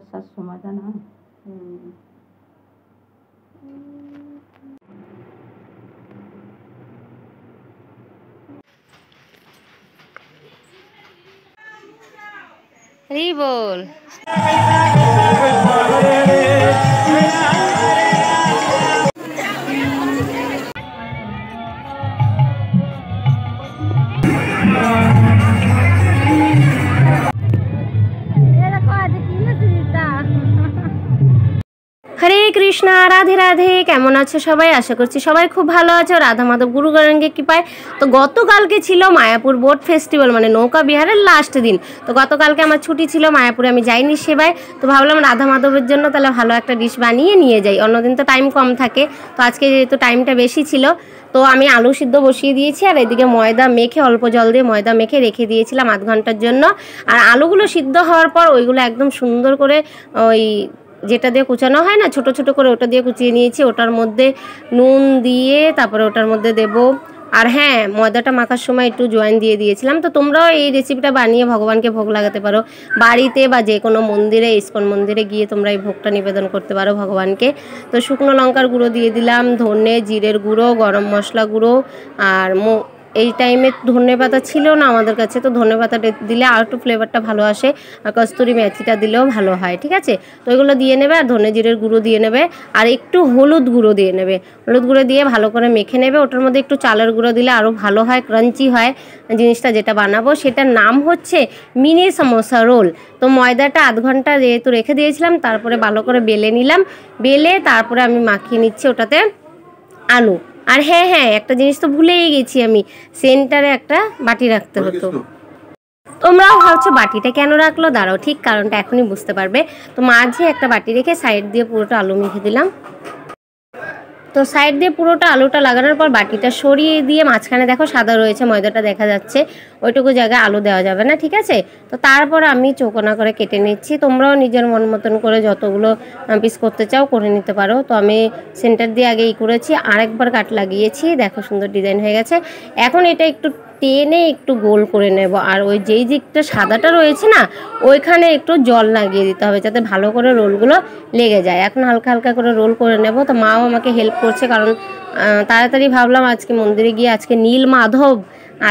বর্ষার সময়টা না। বল হরে কৃষ্ণা, রাধে রাধে। কেমন আছো সবাই? আশা করছি সবাই খুব ভালো আছো। রাধা মাধব গুরু গৌরাঙ্গের কৃপায়। তো গতকালকে ছিল মায়াপুর বোট ফেস্টিভ্যাল, মানে নৌকা বিহারের লাস্ট দিন। তো গতকালকে আমার ছুটি ছিল, মায়াপুরে আমি যাইনি সেবায়। তো ভাবলাম রাধা মাধবের জন্য তাহলে ভালো একটা ডিশ বানিয়ে নিয়ে যাই, অন্যদিন তো টাইম কম থাকে। তো আজকে যেহেতু টাইমটা বেশি ছিল, তো আমি আলু সিদ্ধ বসিয়ে দিয়েছি, আর এদিকে ময়দা মেখে, অল্প জল দিয়ে ময়দা মেখে রেখে দিয়েছিলাম আধ ঘন্টার জন্য। আর আলুগুলো সিদ্ধ হওয়ার পর ওইগুলো একদম সুন্দর করে ওই যেটা দিয়ে কুচানো হয় না, ছোট ছোট করে, ওটা দিয়ে কুচিয়ে নিয়েছি। ওটার মধ্যে নুন দিয়ে তারপরে ওটার মধ্যে দেব। আর হ্যাঁ, ময়দাটা মাখার সময় একটু জয়েন দিয়ে দিয়েছিলাম। তো তোমরাও এই রেসিপিটা বানিয়ে ভগবানকে ভোগ লাগাতে পারো বাড়িতে, বা যে কোনো মন্দিরে, ইস্কন মন্দিরে গিয়ে তোমরা এই ভোগটা নিবেদন করতে পারো ভগবানকে। তো শুকনো লঙ্কার গুঁড়ো দিয়ে দিলাম, ধনে জিরের গুঁড়ো, গরম মশলা গুঁড়ো, আর এই টাইমে ধনেপাতা ছিল না আমাদের কাছে, তো ধনেপাতাটা দিলে আর একটু ফ্লেভারটা ভালো আসে, আর কস্তুরি মেথিটা দিলেও ভালো হয়। ঠিক আছে, তো এগুলো দিয়ে নেবে, আর ধনে জিরের গুঁড়ো দিয়ে নেবে, আর একটু হলুদ গুঁড়ো দিয়ে নেবে। হলুদ গুঁড়ো দিয়ে ভালো করে মেখে নেবে। ওটার মধ্যে একটু চালের গুঁড়ো দিলে আরও ভালো হয়, ক্রাঞ্চি হয় জিনিসটা। যেটা বানাবো সেটার নাম হচ্ছে মিনি সমোসা রোল। তো ময়দাটা আধ ঘন্টা যেহেতু রেখে দিয়েছিলাম, তারপরে ভালো করে বেলে নিলাম। বেলে তারপরে আমি মাখিয়ে নিচ্ছি ওটাতে আলু। আর হ্যাঁ হ্যাঁ, একটা জিনিস তো ভুলেই গেছি আমি, সেন্টারে একটা বাটি রাখতে হতো। তোমরাও ভাবছো বাটিটা কেন রাখলো, দাঁড়াও, ঠিক কারণটা এখনই বুঝতে পারবে। তো মাঝে একটা বাটি রেখে সাইড দিয়ে পুরোটা আলু মেখে দিলাম। তো সাইড দিয়ে পুরোটা আলুটা লাগানোর পর বাটিটা সরিয়ে দিয়ে মাঝখানে দেখো সাদা রয়েছে, ময়দাটা দেখা যাচ্ছে, ওইটুকু জায়গায় আলু দেওয়া যাবে না। ঠিক আছে, তো তারপর আমি চৌকোনা করে কেটে নিচ্ছি। তোমরাও নিজের মন মতন করে যতগুলো পিস করতে চাও করে নিতে পারো। তো আমি সেন্টার দিয়ে আগে করেছি, আরেকবার কাট লাগিয়েছি, দেখো সুন্দর ডিজাইন হয়ে গেছে। এখন এটা একটু টেনে একটু গোল করে নেব, আর ওই যেই দিকটা সাদাটা রয়েছে না, ওইখানে একটু জল লাগিয়ে দিতে হবে যাতে ভালো করে রোলগুলো লেগে যায়। এখন হালকা হালকা করে রোল করে নেব। তো মাও আমাকে হেল্প করছে, কারণ তাড়াতাড়ি ভাবলাম আজকে মন্দিরে গিয়ে, আজকে নীল মাধব,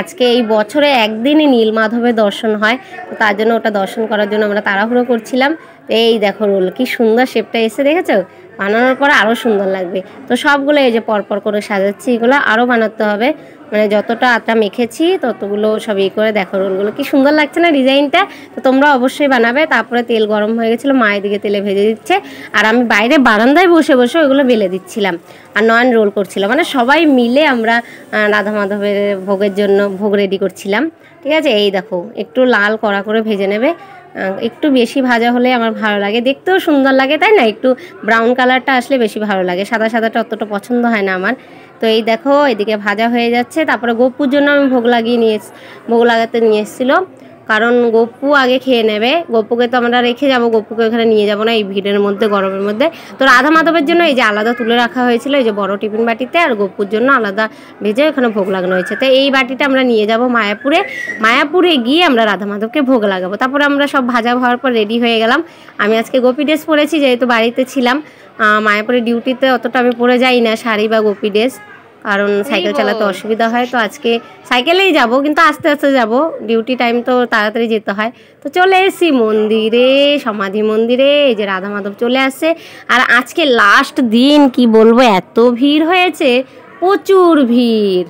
আজকে এই বছরে একদিনই নীল মাধবের দর্শন হয়, তো তার জন্য ওটা দর্শন করার জন্য আমরা তাড়াহুড়ো করছিলাম। এই দেখো রোল কি সুন্দর শেপটা এসে, দেখেছো? বানানোর পর আরও সুন্দর লাগবে। তো সবগুলো এই যে পরপর করে সাজাচ্ছি, এগুলো আরও বানাতে হবে, মানে যতটা আটা মেখেছি ততগুলো সব করে দেখো রোলগুলো কি সুন্দর লাগছে না ডিজাইনটা। তো তোমরা অবশ্যই বানাবে। তারপরে তেল গরম হয়ে গেছিলো, মায়ের দিকে তেলে ভেজে দিচ্ছে, আর আমি বাইরে বারান্দায় বসে বসে ওইগুলো বেলে দিচ্ছিলাম আর নয়ন রোল করছিলাম। মানে সবাই মিলে আমরা রাধা মাধবের ভোগের জন্য ভোগ রেডি করছিলাম। ঠিক আছে, এই দেখো একটু লাল কড়া করে ভেজে নেবে, একটু বেশি ভাজা হলে আমার ভালো লাগে, দেখতেও সুন্দর লাগে, তাই না? একটু ব্রাউন কালারটা আসলে বেশি ভালো লাগে, সাদা সাদাটা অতটা পছন্দ হয় না আমার। তো এই দেখো এদিকে ভাজা হয়ে যাচ্ছে। তারপরে গপুর জন্য আমি ভোগ লাগাতে নিয়ে এসেছিলো, কারণ গপু আগে খেয়ে নেবে। গপুকে তো আমরা রেখে যাবো, গপুকে এখানে নিয়ে যাবো না এই ভিড়ের মধ্যে, গরমের মধ্যে। তো রাধা মাধবের জন্য এই যে আলাদা তুলে রাখা হয়েছিল, এই যে বড় টিফিন বাটিতে, আর গপুর জন্য আলাদা ভেজে এখানে ভোগ লাগানো হয়েছে। তো এই বাটিটা আমরা নিয়ে যাব মায়াপুরে গিয়ে আমরা রাধা মাধবকে ভোগ লাগাবো। তারপরে আমরা সব ভাজা হওয়ার পর রেডি হয়ে গেলাম। আমি আজকে গোপী ড্রেস পরেছি, যেহেতু বাড়িতে ছিলাম। মায়াপুরে ডিউটিতে অতটা আমি পরে যাই না শাড়ি বা গোপী ড্রেস, কারণ সাইকেল চালাতে অসুবিধা হয়। তো আজকে সাইকেলেই যাব, কিন্তু আস্তে আস্তে যাব, ডিউটি টাইম তো তাড়াতাড়ি যেতে হয়। তো চলে এসেছি মন্দিরে, সমাধি মন্দিরে। এই যে রাধা মাধব চলে আসছে। আর আজকে লাস্ট দিন, কি বলবো, এত ভিড় হয়েছে, প্রচুর ভিড়।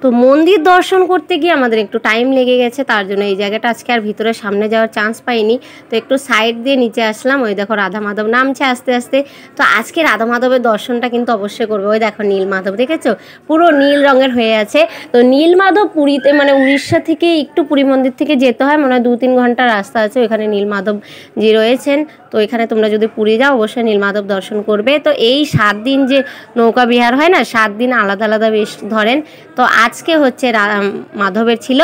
তো মন্দির দর্শন করতে গিয়ে আমাদের একটু টাইম লেগে গেছে, তার জন্য এই জায়গাটা আজকে আর ভিতরে সামনে যাওয়ার চান্স পাইনি। তো একটু সাইড দিয়ে নিচে আসলাম। ওই দেখো রাধা মাধব নামছে আস্তে আস্তে। তো আজকে রাধা মাধবের দর্শনটা কিন্তু অবশ্যই করবে। ওই দেখো নীল মাধব, দেখেছো? পুরো নীল রঙের হয়ে আছে। তো নীল মাধব পুরীতে, মানে উড়িষ্যা থেকে একটু পুরী মন্দির থেকে যেতে হয়, মনে হয় 2-3 ঘন্টা রাস্তা আছে। ওইখানে নীল মাধব যে রয়েছেন, তো এখানে তোমরা যদি পুরী যাও অবশ্যই নীল মাধব দর্শন করবে। তো এই 7 দিন যে নৌকা বিহার হয় না, 7 দিন আলাদা আলাদা বেশ ধরেন। তো আজকে হচ্ছে মাধবের ছিল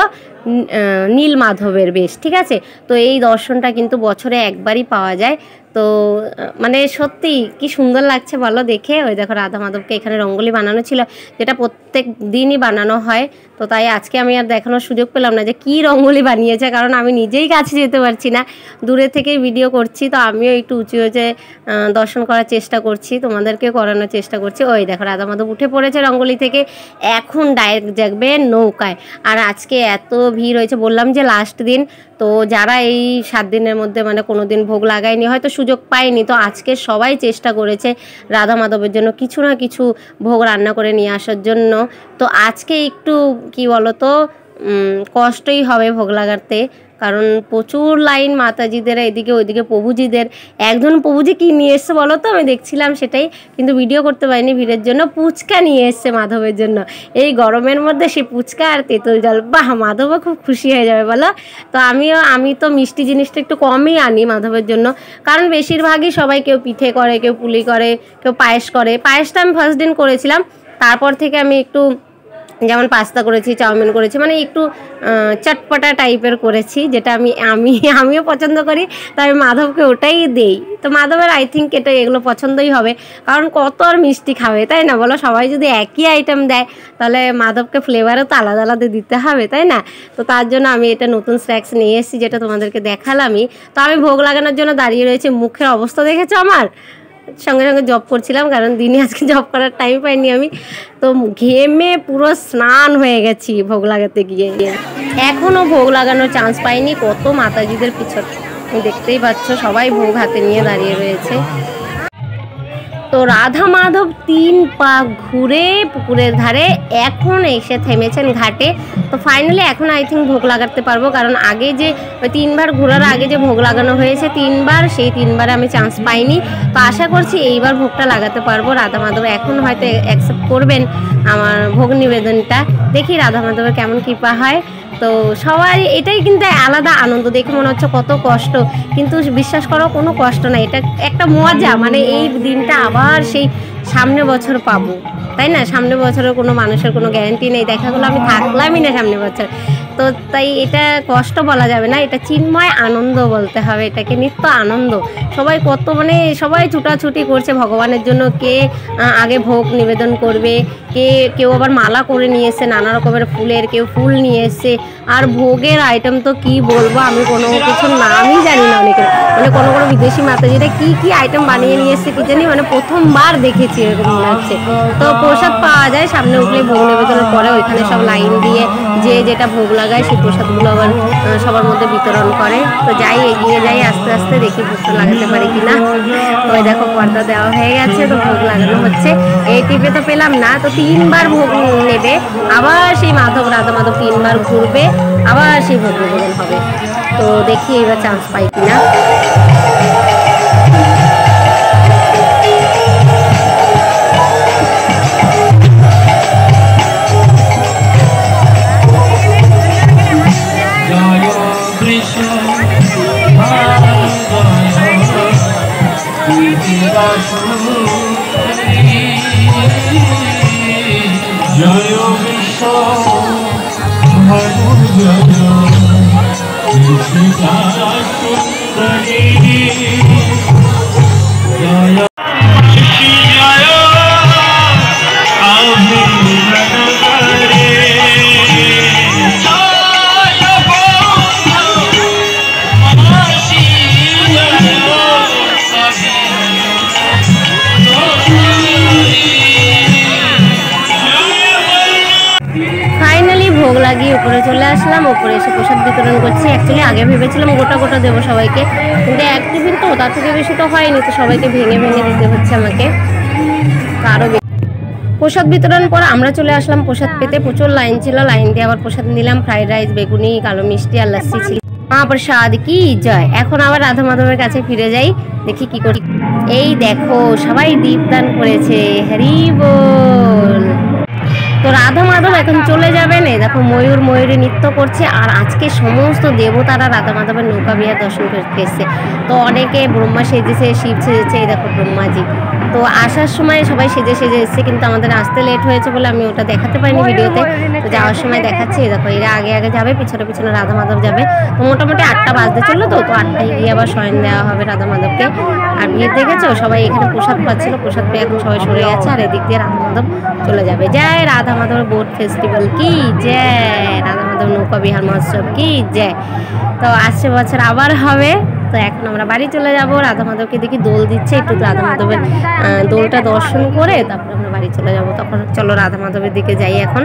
নীল মাধবের বেশ। ঠিক আছে, তো এই দর্শনটা কিন্তু বছরে একবারই পাওয়া যায়। তো মানে সত্যি কি সুন্দর লাগছে বলো দেখে। ওই দেখো রাধা মাধবকে এখানে রঙ্গোলি বানানো ছিল, যেটা প্রত্যেক দিনই বানানো হয়। তো তাই আজকে আমি আর দেখানোর সুযোগ পেলাম না যে কী রঙ্গোলি বানিয়েছে, কারণ আমি নিজেই কাছে যেতে পারছি না, দূরে থেকেই ভিডিও করছি। তো আমিও একটু উঁচু হয়ে দর্শন করার চেষ্টা করছি, তোমাদেরকেও করানোর চেষ্টা করছি। ওই দেখো রাধা মাধব উঠে পড়েছে রঙ্গোলি থেকে, এখন ডাইরেক্ট যাবে নৌকায়। আর আজকে এত ভিড় হয়েছে, বললাম যে লাস্ট দিন, তো যারা এই 7 দিনের মধ্যে মানে কোনো দিন ভোগ লাগায়নি, হয়তো সুযোগ পায়নি, তো আজকে সবাই চেষ্টা করেছে রাধা মাধবের জন্য কিছু না কিছু ভোগ রান্না করে নিয়ে আসার জন্য। তো আজকে একটু কি বলো তো কষ্টই হবে ভোগ লাগাতে, কারণ প্রচুর লাইন মাতাজিদের, এদিকে ওইদিকে প্রভুজিদের। একজন প্রভুজি কী নিয়ে এসছে বলো তো, আমি দেখছিলাম সেটাই, কিন্তু ভিডিও করতে পারিনি ভিড়ের জন্য। ফুচকা নিয়ে এসছে মাধবের জন্য, এই গরমের মধ্যে সে ফুচকা আর তেঁতুল জল, বাহ মাধবও খুব খুশি হয়ে যাবে বলো। তো আমি তো মিষ্টি জিনিসটা একটু কমই আনি মাধবের জন্য, কারণ বেশিরভাগই সবাই কেউ পিঠে করে, কেউ পুলি করে, কেউ পায়েস করে। পায়েসটা আমি ফার্স্ট দিন করেছিলাম, তারপর থেকে আমি একটু যেমন পাস্তা করেছি, চাউমিন করেছি, মানে একটু চটপটা টাইপের করেছি, যেটা আমিও পছন্দ করি, তাই মাধবকে ওটাই দেই। তো মাধবের আই থিঙ্ক এগুলো পছন্দই হবে, কারণ কত আর মিষ্টি খাবে, তাই না বলো। সবাই যদি একই আইটেম দেয় তাহলে মাধবকে ফ্লেভারও তো আলাদা আলাদা দিতে হবে, তাই না। তো তার জন্য আমি এটা নতুন স্ন্যাক্স নিয়ে এসেছি, যেটা তোমাদেরকে দেখালামই। তো আমি ভোগ লাগানোর জন্য দাঁড়িয়ে রয়েছি, মুখের অবস্থা দেখেছো আমার, সঙ্গে সঙ্গে জব করছিলাম, কারণ দিনে আজকে জব করার টাইম পাইনি আমি। তো ঘেমে পুরো স্নান হয়ে গেছি ভোগ লাগাতে গিয়ে। এখনও ভোগ লাগানোর চান্স পাইনি, কত মাতাজিদের পিছন দেখতেই পাচ্ছ, সবাই ভোগ হাতে নিয়ে দাঁড়িয়ে রয়েছে। তো রাধা মাধব 3 পাক ঘুরে পুকুরের ধারে এখন এসে থেমেছেন ঘাটে। তো ফাইনালি এখন আই থিঙ্ক ভোগ লাগাতে পারবো, কারণ আগে যে 3 বার ঘোরার আগে যে ভোগ লাগানো হয়েছে 3 বার, সেই 3 বারে আমি চান্স পাইনি। তো আশা করছি এইবার ভোগটা লাগাতে পারবো। রাধা মাধব এখন হয়তো অ্যাকসেপ্ট করবেন আমার ভোগ নিবেদনটা, দেখি রাধা মাধবের কেমন কৃপা হয়। তো সবাই এটাই কিন্তু আলাদা আনন্দ, দেখে মনে হচ্ছে কত কষ্ট, কিন্তু বিশ্বাস করো কোনো কষ্ট না, এটা একটা মজা। মানে এই দিনটা আবার সেই সামনের বছর পাবো, তাই না। সামনের বছরের কোনো মানুষের কোনো গ্যারান্টি নেই, দেখা গেলো আমি থাকলামই না সামনের বছর। তো তাই এটা কষ্ট বলা যাবে না, এটা চিন্ময় আনন্দ বলতে হবে, এটাকে নিত্য আনন্দ। সবাই কত মানে সবাই ছুটাছুটি করছে ভগবানের জন্য, কে আগে ভোগ নিবেদন করবে, কেউ আবার মালা করে নিয়ে এসছে নানা রকমের ফুলের, কেউ ফুল নিয়ে এসছে। আর ভোগের আইটেম তো কি বলবো, আমি কোনো কিছু নামই জানি না অনেকের, মানে কোনো বিদেশি মাতাজিরা কি আইটেম বানিয়ে নিয়ে এসছে কি জানি, মানে প্রথমবার দেখেছি এরকম মনে হচ্ছে। তো প্রসাদ পাওয়া যায় সামনে উঠলে, ভোগ নিবেদনের পরে ওইখানে সব লাইন দিয়ে যে যেটা ভোগ লাগায় সেই প্রসাদগুলো আবার সবার মধ্যে বিতরণ করে। তো যাই, এগিয়ে যাই আস্তে আস্তে, দেখি ভোগটা লাগাতে পারি কিনা। তো ওই দেখো পর্দা দেওয়া হয়ে গেছে, তো ভোগ লাগানো হচ্ছে। এই টিপে তো পেলাম না, তো 3 বার ভোগ নেবে, আবার সেই রাধা মাধব 3 বার ঘুরবে, আবার সেই ভোগ নিবেদন হবে। তো দেখি এবার চান্স পাই কিনা। ভোগ লাগিয়ে উপরে চলে আসলাম, উপরে এসে প্রসাদ বিতরণ করছি। অ্যাকচুয়ালি আগে ভেবেছিলাম গোটা গোটা দেবো সবাইকে, কিন্তু এক টিফিন তো তার থেকে বেশি তো হয়নি, তো সবাইকে ভেঙে ভেঙে দিতে হচ্ছে আমাকে। আরও প্রসাদ বিতরণ পর আমরা চলে আসলাম প্রসাদ পেতে। প্রচুর লাইন ছিল, লাইন দিয়ে আবার প্রসাদ নিলাম, ফ্রাইড রাইস, বেগুনি, কালো মিষ্টি আর লস্যি ছিল। মহাপ্রসাদ কি জয়। এখন আবার রাধা মাধবের কাছে ফিরে যাই, দেখি কি করি। এই দেখো সবাই দীপদান করেছে, হরি বল। তো রাধা মাধব এখন চলে যাবেন। এই দেখো ময়ূরী নৃত্য করছে, আর আজকে সমস্ত দেবতারা রাধা মাধবের নৌকা বিহার দর্শন করতে এসছে। তো অনেকে ব্রহ্মা সেজেছে, শিব সেজেছে, এই দেখো ব্রহ্মাজি। তো আসার সময় সবাই সেজে সেজে এসছে, কিন্তু আমাদের আসতে লেট হয়েছে বলে আমি ওটা দেখাতে পারিনি ভিডিওতে। তো যাওয়ার সময় দেখাচ্ছি, দেখো এরা আগে আগে যাবে, পিছনে পিছনে রাধা মাধব যাবে। তো মোটামুটি 8টা বাজতে চললো, তো 8টায় গিয়ে আবার শয়ন দেওয়া হবে রাধা মাধবকে। আর ভিড় দেখেছো, সবাই এখানে প্রসাদ পাচ্ছিল, প্রসাদ পেয়ে এখন সবাই সরে গেছে, আর এদিক দিয়ে রাধা মাধব চলে যাবে। জয় রাধা মাধব বোট ফেস্টিভ্যাল কি জয়, রাধা মাধব নৌকা বিহার মহোৎসব কি জয়। তো আসছে বছর আবার হবে। তো এখন আমরা বাড়ি চলে যাব, রাধা মাধবকে দেখি দোল দিচ্ছে, একটু রাধা মাধবের দোলটা দর্শন করে তারপরে আমরা বাড়ি চলে যাব। তখন চলো রাধা মাধবের দিকে যাই এখন।